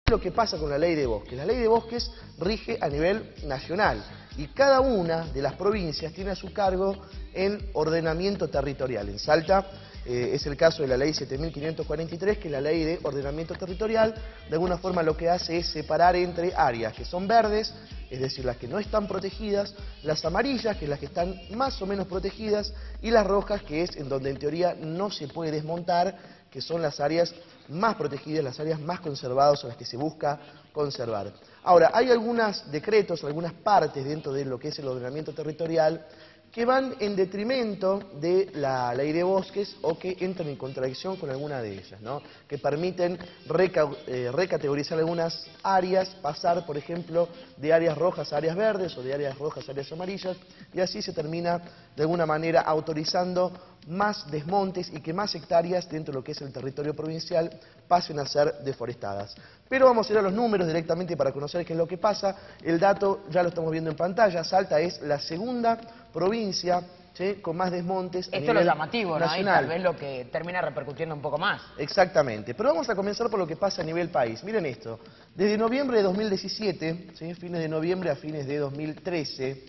Lo que pasa con la ley de bosques. La ley de bosques rige a nivel nacional y cada una de las provincias tiene a su cargo el ordenamiento territorial. En Salta es el caso de la ley 7543, que es la ley de ordenamiento territorial. De alguna forma lo que hace es separar entre áreas que son verdes, es decir, las que no están protegidas, las amarillas, que es las que están más o menos protegidas, y las rojas, que es en donde en teoría no se puede desmontar, que son las áreas más protegidas, las áreas más conservadas o las que se busca conservar. Ahora, hay algunos decretos, algunas partes dentro de lo que es el ordenamiento territorial que van en detrimento de la ley de bosques o que entran en contradicción con alguna de ellas, ¿no? Que permiten recategorizar algunas áreas, pasar, por ejemplo, de áreas rojas a áreas verdes o de áreas rojas a áreas amarillas, y así se termina de alguna manera autorizando más desmontes y que más hectáreas dentro de lo que es el territorio provincial pasen a ser deforestadas. Pero vamos a ir a los números directamente para conocer qué es lo que pasa. El dato ya lo estamos viendo en pantalla. Salta es la segunda provincia, ¿sí?, con más desmontes a nivel Esto es lo llamativo, ¿no? nacional. Y tal vez lo que termina repercutiendo un poco más. Exactamente. Pero vamos a comenzar por lo que pasa a nivel país. Miren esto. Desde noviembre de 2017, ¿sí?, fines de noviembre a fines de 2013,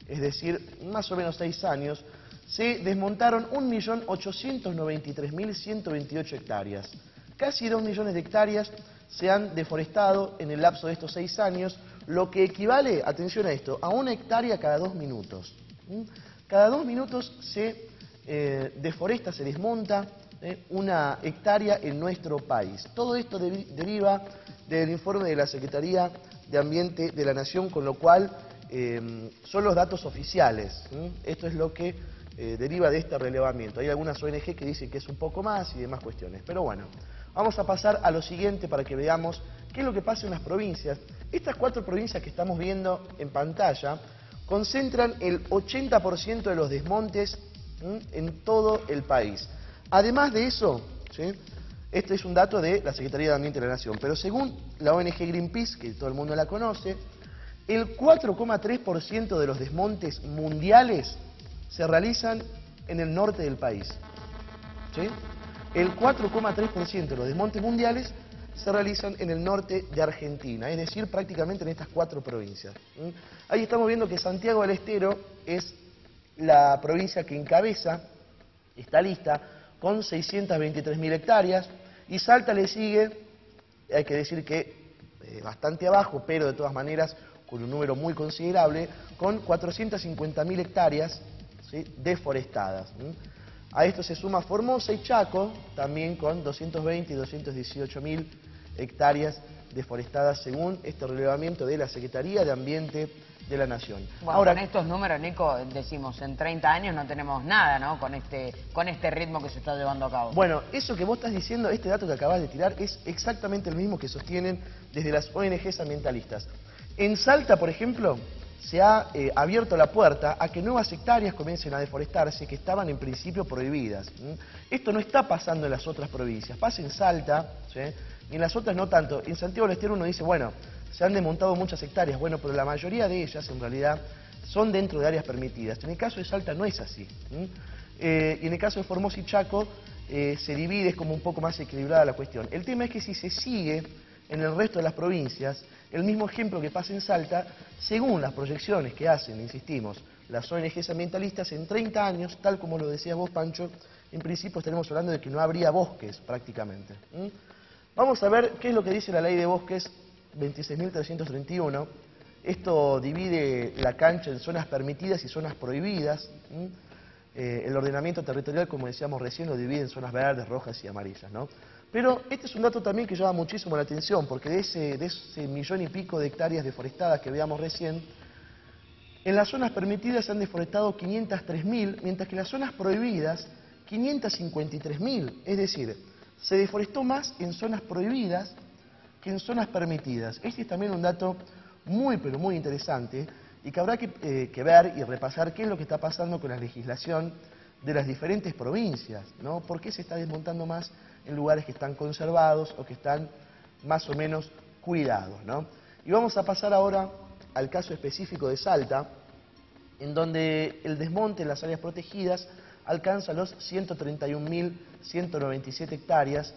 es decir, más o menos 6 años, se desmontaron 1.893.128 hectáreas. Casi 2 millones de hectáreas se han deforestado en el lapso de estos 6 años, lo que equivale, atención a esto, a 1 hectárea cada 2 minutos. Cada 2 minutos se deforesta, se desmonta 1 hectárea en nuestro país. Todo esto deriva del informe de la Secretaría de Ambiente de la Nación, con lo cual son los datos oficiales. Esto es lo que deriva de este relevamiento. Hay algunas ONG que dicen que es un poco más y demás cuestiones. Pero bueno, vamos a pasar a lo siguiente para que veamos qué es lo que pasa en las provincias. Estas 4 provincias que estamos viendo en pantalla concentran el 80% de los desmontes en todo el país. Además de eso, ¿sí?, este es un dato de la Secretaría de Ambiente de la Nación, pero según la ONG Greenpeace, que todo el mundo la conoce, el 4,3% de los desmontes mundiales se realizan en el norte del país. ¿Sí? El 4,3% de los desmontes mundiales se realizan en el norte de Argentina, es decir, prácticamente en estas 4 provincias. Ahí estamos viendo que Santiago del Estero es la provincia que encabeza esta lista con 623.000 hectáreas, y Salta le sigue, hay que decir que bastante abajo, pero de todas maneras con un número muy considerable, con 450.000 hectáreas, ¿sí?, deforestadas. A esto se suma Formosa y Chaco, también con 220 y 218.000 hectáreas deforestadas, según este relevamiento de la Secretaría de Ambiente de la Nación. Bueno, ahora, con estos números, Nico, decimos, en 30 años no tenemos nada, ¿no?, con este ritmo que se está llevando a cabo. Bueno, eso que vos estás diciendo, este dato que acabas de tirar, es exactamente el mismo que sostienen desde las ONGs ambientalistas. En Salta, por ejemplo, se ha abierto la puerta a que nuevas hectáreas comiencen a deforestarse que estaban en principio prohibidas. Esto no está pasando en las otras provincias, pasa en Salta, ¿sí?, y en las otras no tanto. En Santiago del Estero uno dice, bueno, se han desmontado muchas hectáreas, bueno, pero la mayoría de ellas en realidad son dentro de áreas permitidas. En el caso de Salta no es así. Y en el caso de Formosa y Chaco se divide, es como un poco más equilibrada la cuestión. El tema es que si se sigue en el resto de las provincias, el mismo ejemplo que pasa en Salta, según las proyecciones que hacen, insistimos, las ONGs ambientalistas, en 30 años, tal como lo decías vos, Pancho, en principio estaremos hablando de que no habría bosques prácticamente. Vamos a ver qué es lo que dice la ley de bosques 26.331. Esto divide la cancha en zonas permitidas y zonas prohibidas. El ordenamiento territorial, como decíamos recién, lo divide en zonas verdes, rojas y amarillas, ¿no? Pero este es un dato también que llama muchísimo la atención, porque de ese 1,000,000 y pico de hectáreas deforestadas que veíamos recién, en las zonas permitidas se han deforestado 503.000, mientras que en las zonas prohibidas, 553.000. Es decir, se deforestó más en zonas prohibidas que en zonas permitidas. Este es también un dato muy, pero muy interesante, y que habrá que ver y repasar qué es lo que está pasando con la legislación de las diferentes provincias, ¿no? ¿Por qué se está desmontando más en lugares que están conservados o que están más o menos cuidados, ¿no? Y vamos a pasar ahora al caso específico de Salta, en donde el desmonte en las áreas protegidas alcanza los 131.197 hectáreas,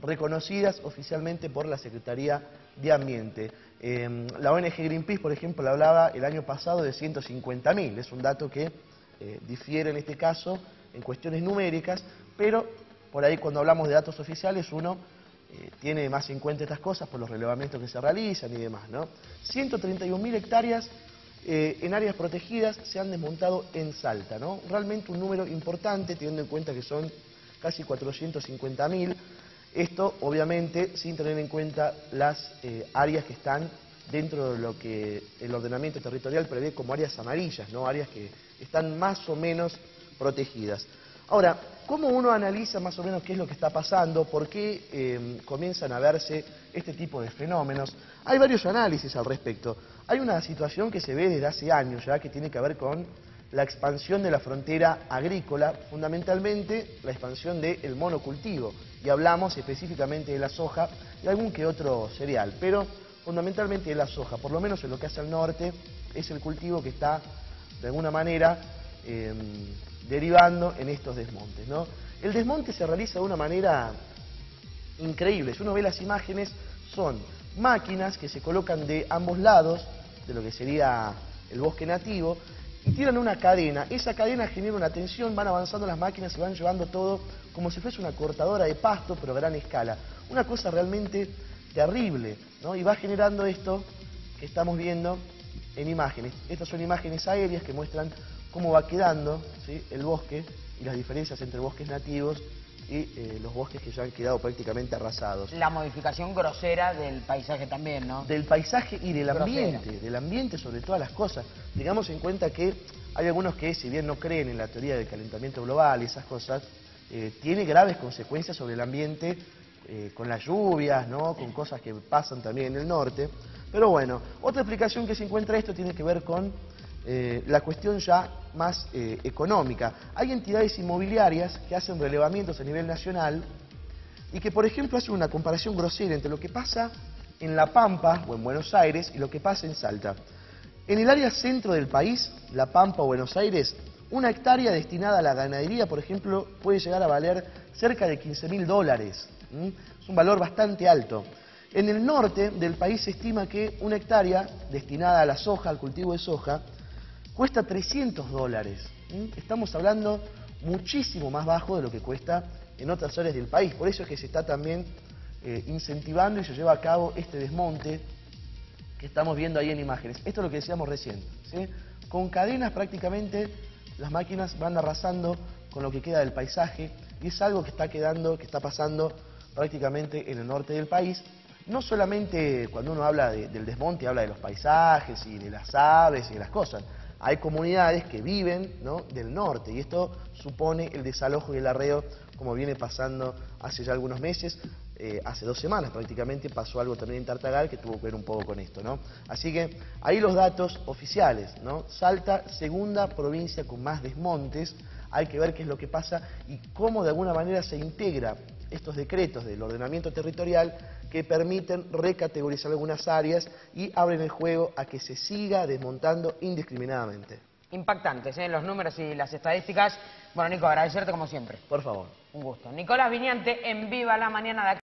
reconocidas oficialmente por la Secretaría de ambiente. La ONG Greenpeace, por ejemplo, hablaba el año pasado de 150.000. Es un dato que difiere en este caso en cuestiones numéricas, pero por ahí cuando hablamos de datos oficiales uno tiene más en cuenta estas cosas por los relevamientos que se realizan y demás, ¿no? 131.000 hectáreas en áreas protegidas se han desmontado en Salta, ¿no? Realmente un número importante teniendo en cuenta que son casi 450.000. Esto, obviamente, sin tener en cuenta las áreas que están dentro de lo que el ordenamiento territorial prevé como áreas amarillas, ¿no? Áreas que están más o menos protegidas. Ahora, ¿cómo uno analiza más o menos qué es lo que está pasando? ¿Por qué comienzan a verse este tipo de fenómenos? Hay varios análisis al respecto. Hay una situación que se ve desde hace años ya que tiene que ver con la expansión de la frontera agrícola, fundamentalmente la expansión del monocultivo. Y hablamos específicamente de la soja y algún que otro cereal, pero fundamentalmente de la soja, por lo menos en lo que hace al norte, es el cultivo que está de alguna manera derivando en estos desmontes, ¿no? El desmonte se realiza de una manera increíble. Si uno ve las imágenes, son máquinas que se colocan de ambos lados de lo que sería el bosque nativo y tiran una cadena. Esa cadena genera una tensión, van avanzando las máquinas y van llevando todo como si fuese una cortadora de pasto, pero a gran escala. Una cosa realmente terrible, ¿no? Y va generando esto que estamos viendo en imágenes. Estas son imágenes aéreas que muestran cómo va quedando, ¿sí?, el bosque y las diferencias entre bosques nativos y los bosques que ya han quedado prácticamente arrasados. La modificación grosera del paisaje también, ¿no? Del paisaje y del ambiente sobre todas las cosas. Tengamos en cuenta que hay algunos que, si bien no creen en la teoría del calentamiento global y esas cosas, tiene graves consecuencias sobre el ambiente con las lluvias, ¿no?, con cosas que pasan también en el norte. Pero bueno, otra explicación que se encuentra esto tiene que ver con la cuestión ya más económica. Hay entidades inmobiliarias que hacen relevamientos a nivel nacional y que, por ejemplo, hacen una comparación grosera entre lo que pasa en La Pampa o en Buenos Aires y lo que pasa en Salta. En el área centro del país, La Pampa o Buenos Aires, una hectárea destinada a la ganadería, por ejemplo, puede llegar a valer cerca de $15.000. Es un valor bastante alto. En el norte del país se estima que una hectárea destinada a la soja, al cultivo de soja, cuesta $300. Estamos hablando muchísimo más bajo de lo que cuesta en otras áreas del país. Por eso es que se está también incentivando y se lleva a cabo este desmonte que estamos viendo ahí en imágenes. Esto es lo que decíamos recién, ¿sí? Con cadenas prácticamente las máquinas van arrasando con lo que queda del paisaje y es algo que está pasando prácticamente en el norte del país. No solamente cuando uno habla del desmonte, habla de los paisajes y de las aves y de las cosas. Hay comunidades que viven, ¿no?, del norte y esto supone el desalojo y el arreo como viene pasando hace ya algunos meses. Hace 2 semanas prácticamente pasó algo también en Tartagal que tuvo que ver un poco con esto, ¿no? Así que ahí los datos oficiales, ¿no? Salta, segunda provincia con más desmontes. Hay que ver qué es lo que pasa y cómo de alguna manera se integra estos decretos del ordenamiento territorial que permiten recategorizar algunas áreas y abren el juego a que se siga desmontando indiscriminadamente. Impactantes, ¿eh?, los números y las estadísticas. Bueno, Nico, agradecerte como siempre. Por favor. Un gusto. Nicolás Viñante en Viva la Mañana de